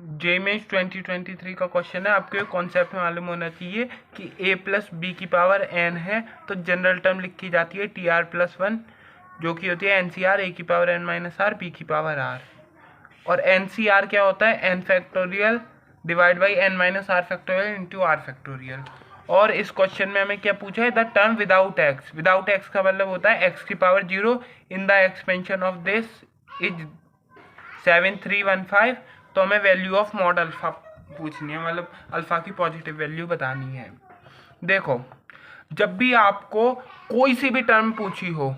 जे mains 2023 का question है। आपको कॉन्सेप्ट में मालूम होना चाहिए कि a प्लस बी की पावर n है तो जनरल टर्म लिखी जाती है टी आर प्लस वन, जो कि होती है एन सी आर ए की power n minus R B की पावर r। और एन सी आर क्या होता है? n factorial divide by n minus R factorial into R factorial. और इस क्वेश्चन में हमें क्या पूछा है? The term without X. Without X का मतलब होता है x की power 0 in the expansion of this is 7315। तो हमें वैल्यू ऑफ मॉड अल्फा पूछनी है, मतलब अल्फा की पॉजिटिव वैल्यू बतानी है। देखो, जब भी आपको कोई सी भी टर्म पूछी हो,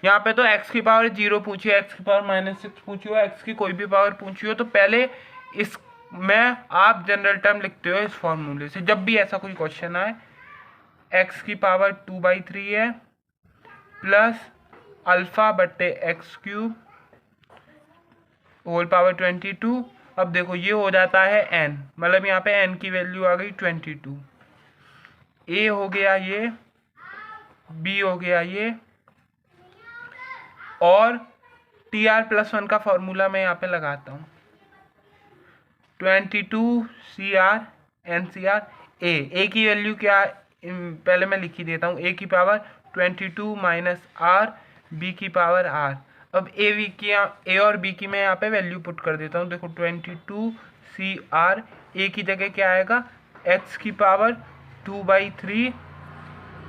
यहाँ पे तो x की पावर 0 पूछी है, x की पावर -6 पूछी हो, x की कोई भी पावर पूछी हो, तो पहले इस में आप जनरल टर्म लिखते हो इस फॉर्मूले से। जब भी ऐसा कोई क्वेश्चन आए, x की पावर 2/3 है प्लस अल्फा बट्टे एक्स क्यूब होल पावर 22। अब देखो ये हो जाता है n, मतलब यहाँ पे n की वैल्यू आ गई 22। a हो गया ये, b हो गया ये, और टी आर प्लस वन का फॉर्मूला मैं यहाँ पे लगाता हूँ 22 C R N C R A की वैल्यू क्या, पहले मैं लिख ही देता हूँ, a की पावर 22 माइनस आर बी की पावर r। अब ए और बी की मैं यहाँ पे वैल्यू पुट कर देता हूँ। देखो 22 सी आर, ए की जगह क्या आएगा? x की पावर 2/3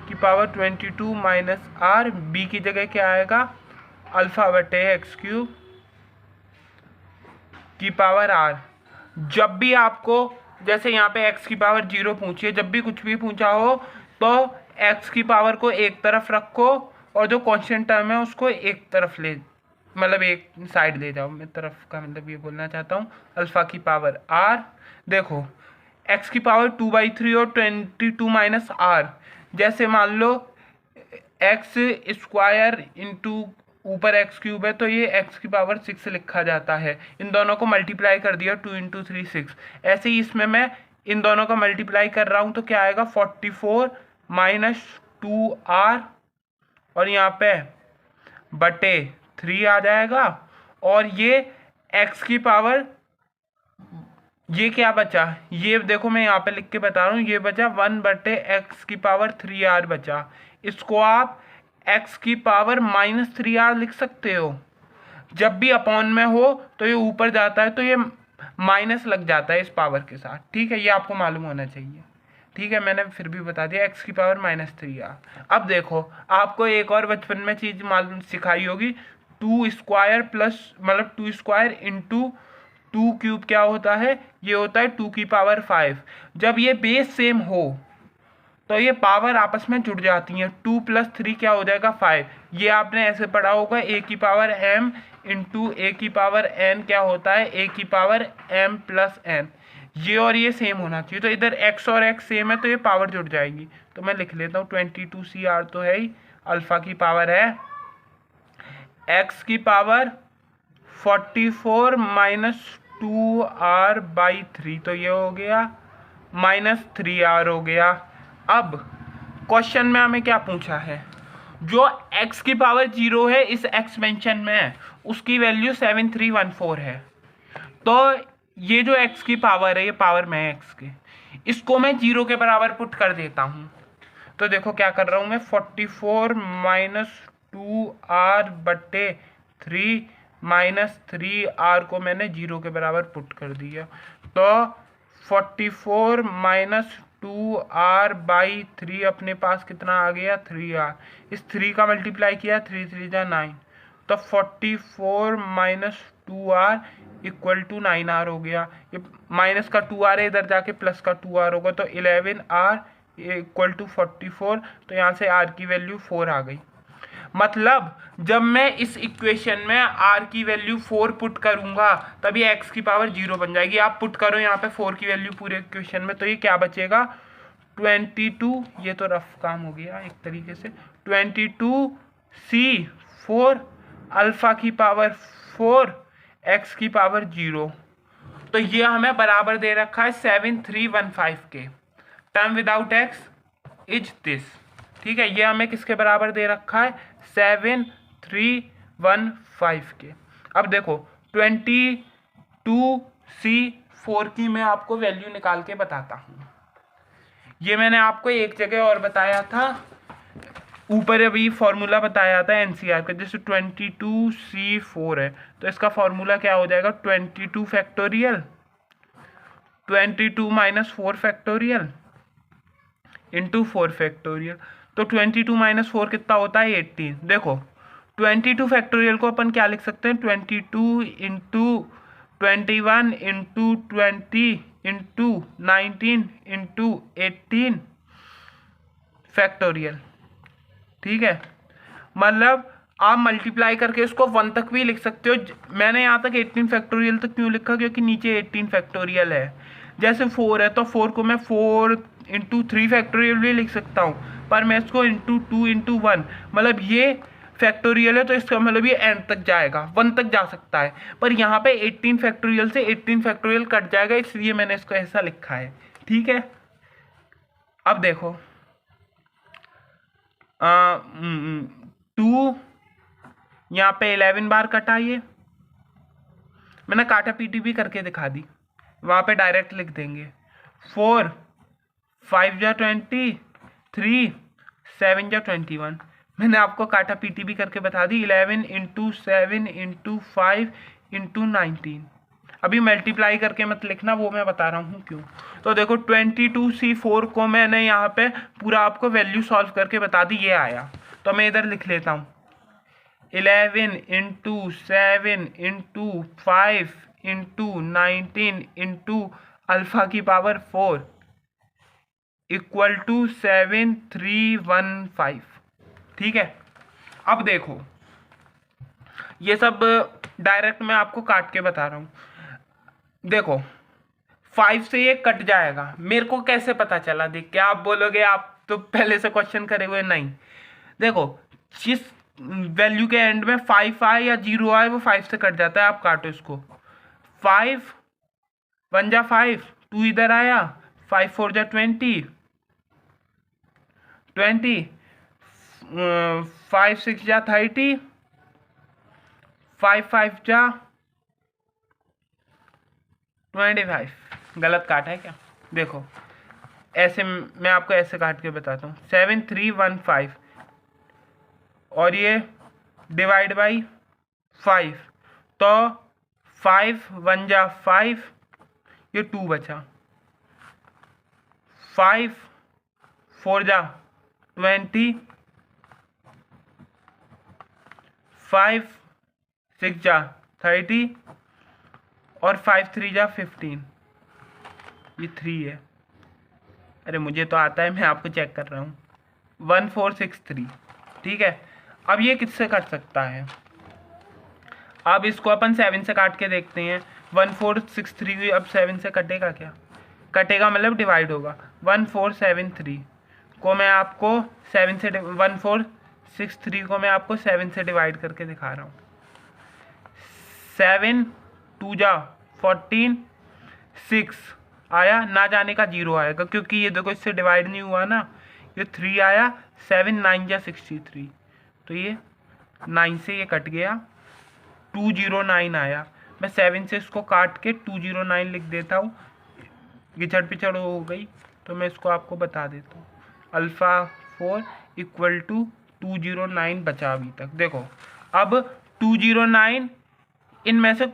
की पावर 22 माइनस आर, बी की जगह क्या आएगा? अल्फा बटे एक्स क्यूब की पावर r। जब भी आपको, जैसे यहाँ पे x की पावर 0 पूछी है, जब भी कुछ भी पूछा हो तो x की पावर को एक तरफ रखो और जो कांस्टेंट टर्म है उसको एक तरफ ले, मतलब एक साइड ले जाओ। मैं तरफ का मतलब ये बोलना चाहता हूँ अल्फा की पावर r। देखो x की पावर 2/3 और 22 माइनस r, जैसे मान लो एक्स स्क्वायर इंटू ऊपर एक्स क्यूब है तो ये एक्स की पावर 6 लिखा जाता है। इन दोनों को मल्टीप्लाई कर दिया 2 इंटू 3 6। ऐसे ही इसमें मैं इन दोनों का मल्टीप्लाई कर रहा हूँ तो क्या आएगा? 44 माइनस 2r, और यहाँ पे बटे 3 आ जाएगा। और ये एक्स की पावर, ये क्या बचा? ये देखो मैं यहाँ पे लिख के बता रहा हूँ, ये बचा 1 बटे एक्स की पावर 3r बचा। इसको आप x की पावर -3r लिख सकते हो। जब भी अपॉन में हो तो ये ऊपर जाता है तो ये माइनस लग जाता है इस पावर के साथ, ठीक है? ये आपको मालूम होना चाहिए, ठीक है? मैंने फिर भी बता दिया x की पावर -3r। अब देखो, आपको एक और बचपन में चीज मालूम सिखाई होगी, 2 स्क्वायर प्लस, मतलब 2 स्क्वायर इंटू 2 क्यूब क्या होता है? ये होता है 2 की पावर 5। जब ये बेस सेम हो तो ये पावर आपस में जुड़ जाती हैं। 2 + 3 क्या हो जाएगा? 5। ये आपने ऐसे पढ़ा होगा, a की पावर m इंटू ए की पावर n क्या होता है? a की पावर m प्लस n। ये और ये सेम होना चाहिए, तो इधर x और x सेम है तो ये पावर जुड़ जाएगी। तो मैं लिख लेता हूँ 22 सी आर तो है ही, अल्फा की पावर है x की पावर 44 माइनस 2r/3, तो ये हो गया -3r हो गया। अब क्वेश्चन में हमें क्या पूछा है? जो x की पावर 0 है इस एक्सपेंशन में, उसकी वैल्यू 7314 है। तो ये जो x की पावर है, ये पावर में है x के, इसको मैं 0 के बराबर पुट कर देता हूं। तो देखो क्या कर रहा हूं मैं, 44 माइनस 2r/3 -3r को मैंने 0 के बराबर पुट कर दिया। तो 44 माइनस 2r/3 अपने पास कितना आ गया? 3r। इस 3 का मल्टीप्लाई किया, 3 3 जा 9, तो 44 minus 2r equal to 9r हो गया। ये माइनस का 2r है, इधर जाके प्लस का 2r होगा, तो 11r इक्वल टू 44। तो यहाँ से r की वैल्यू 4 आ गई। मतलब जब मैं इस इक्वेशन में r की वैल्यू 4 पुट करूंगा तब ये x की पावर 0 बन जाएगी। आप पुट करो यहाँ पे 4 की वैल्यू पूरे इक्वेशन में, तो ये क्या बचेगा? 22, ये तो रफ काम हो गया एक तरीके से, 22c4 अल्फा की पावर 4 x की पावर 0। तो ये हमें बराबर दे रखा है 7315 के। Term without x is this, ठीक है? ये हमें किसके बराबर दे रखा है? 7315 के। अब देखो 22 C4 की मैं आपको वैल्यू निकाल के बताता हूँ। ये मैंने आपको एक जगह और बताया था, ऊपर अभी फॉर्मूला बताया था एनसीआर का। जैसे 22C4 है तो इसका फॉर्मूला क्या हो जाएगा, 22 factorial 22 minus 4 factorial into 4 factorial. तो 22 माइनस 4 कितना होता है, 18। देखो 22 फैक्टोरियल को अपन क्या लिख सकते हैं, 22 into 21 into 20 into 19 into 18 factorial. ठीक है, मतलब आप मल्टीप्लाई करके इसको 1 तक भी लिख सकते हो। मैंने यहाँ तक 18 फैक्टोरियल तक क्यों लिखा, क्योंकि नीचे 18 फैक्टोरियल है। जैसे 4 है तो 4 को मैं 4 इंटू 3 फैक्टोरियल भी लिख सकता हूँ, पर मैं इसको इंटू 2 इंटू 1, मतलब ये फैक्टोरियल है तो इसका मतलब ये एंड तक जाएगा, 1 तक जा सकता है। पर यहाँ पे 18 फैक्टोरियल से 18 फैक्टोरियल कट जाएगा, इसलिए मैंने इसको ऐसा लिखा है। ठीक है, अब देखो 2 यहाँ पे 11 बार कटा, ये मैंने काटा पीटी भी करके दिखा दी, वहाँ पे डायरेक्ट लिख देंगे। 4 5 जा 20, 3 7 जा 21, मैंने आपको काटा पीटी भी करके बता दी। 11 इंटू 7 इंटू 5 इंटू 19। अभी मल्टीप्लाई करके मत लिखना, वो मैं बता रहा हूँ क्यों। तो देखो 22C4 को मैंने यहाँ पे पूरा आपको वैल्यू सॉल्व करके बता दी, ये आया। तो मैं इधर लिख लेता हूँ 11 into 7 into 5 into 19 into alpha की पावर 4 इक्वल टू 7315। ठीक है, अब देखो ये सब डायरेक्ट मैं आपको काट के बता रहा हूँ। देखो 5 से ये कट जाएगा, मेरे को कैसे पता चला, देख के आप बोलोगे आप तो पहले से क्वेश्चन करे हुए, नहीं। देखो जिस वैल्यू के एंड में 5 आए या 0 आए वो 5 से कट जाता है, आप काटो इसको। 5 1 जा 5, 2 इधर आया, 5 4 जा 20, 5 6 जा 30, 5 5 जा 25। गलत काटा है क्या, देखो ऐसे मैं आपको ऐसे काट के बताता हूँ। 7315 और ये डिवाइड बाई 5, तो 5 1 जा 5, ये 2 बचा। 5 4 जा 20, 5 6 जा 30 और 5 3 जा 15, ये 3 है। अरे मुझे तो आता है, मैं आपको चेक कर रहा हूँ। 1463। ठीक है, अब ये किससे कट सकता है, अब इसको अपन 7 से काट के देखते हैं। 1463 अब 7 से कटेगा क्या, कटेगा मतलब डिवाइड होगा। 1473 को मैं आपको 7 से 1463 को मैं आपको 7 से डिवाइड करके दिखा रहा हूँ। 7 2 जा 14, 6 आया, ना जाने का 0 आएगा क्योंकि ये देखो इससे डिवाइड नहीं हुआ ना, ये 3 आया। 7 9 जा 63, तो ये 9 से ये कट गया। 209 आया, मैं 7 से इसको काट के 209 लिख देता हूँ, गिचड़ पिचड़ हो गई तो मैं इसको आपको बता देता हूँ। अल्फ़ा 4 इक्वल टू 209 बचा अभी तक। देखो अब 209 इनमें से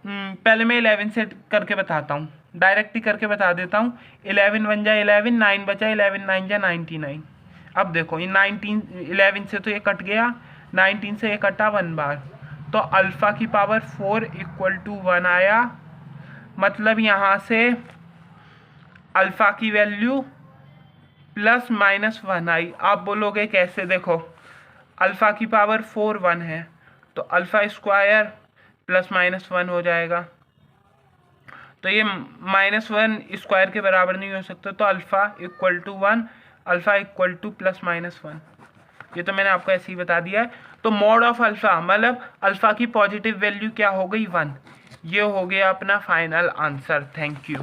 पहले मैं 11 से करके बताता हूँ, डायरेक्ट ही करके बता देता हूँ। 11 1 जा 11, 9 बचा, 11 9 जा 99। अब देखो ये 11 से तो ये कट गया, 19 से ये कटा 1 बार, तो अल्फ़ा की पावर 4 इक्वल टू 1 आया। मतलब यहाँ से अल्फ़ा की वैल्यू प्लस माइनस 1 आई। आप बोलोगे कैसे, देखो अल्फ़ा की पावर 4 1 है, तो अल्फ़ा स्क्वायर प्लस माइनस 1 हो जाएगा, तो ये -1 स्क्वायर के बराबर नहीं हो सकता, तो alpha equal to 1, alpha equal to plus minus 1। ये तो मैंने आपको ऐसे ही बता दिया है। तो मॉड ऑफ अल्फ़ा मतलब अल्फ़ा की पॉजिटिव वैल्यू क्या हो गई, 1। ये हो गया अपना फाइनल आंसर। Thank you.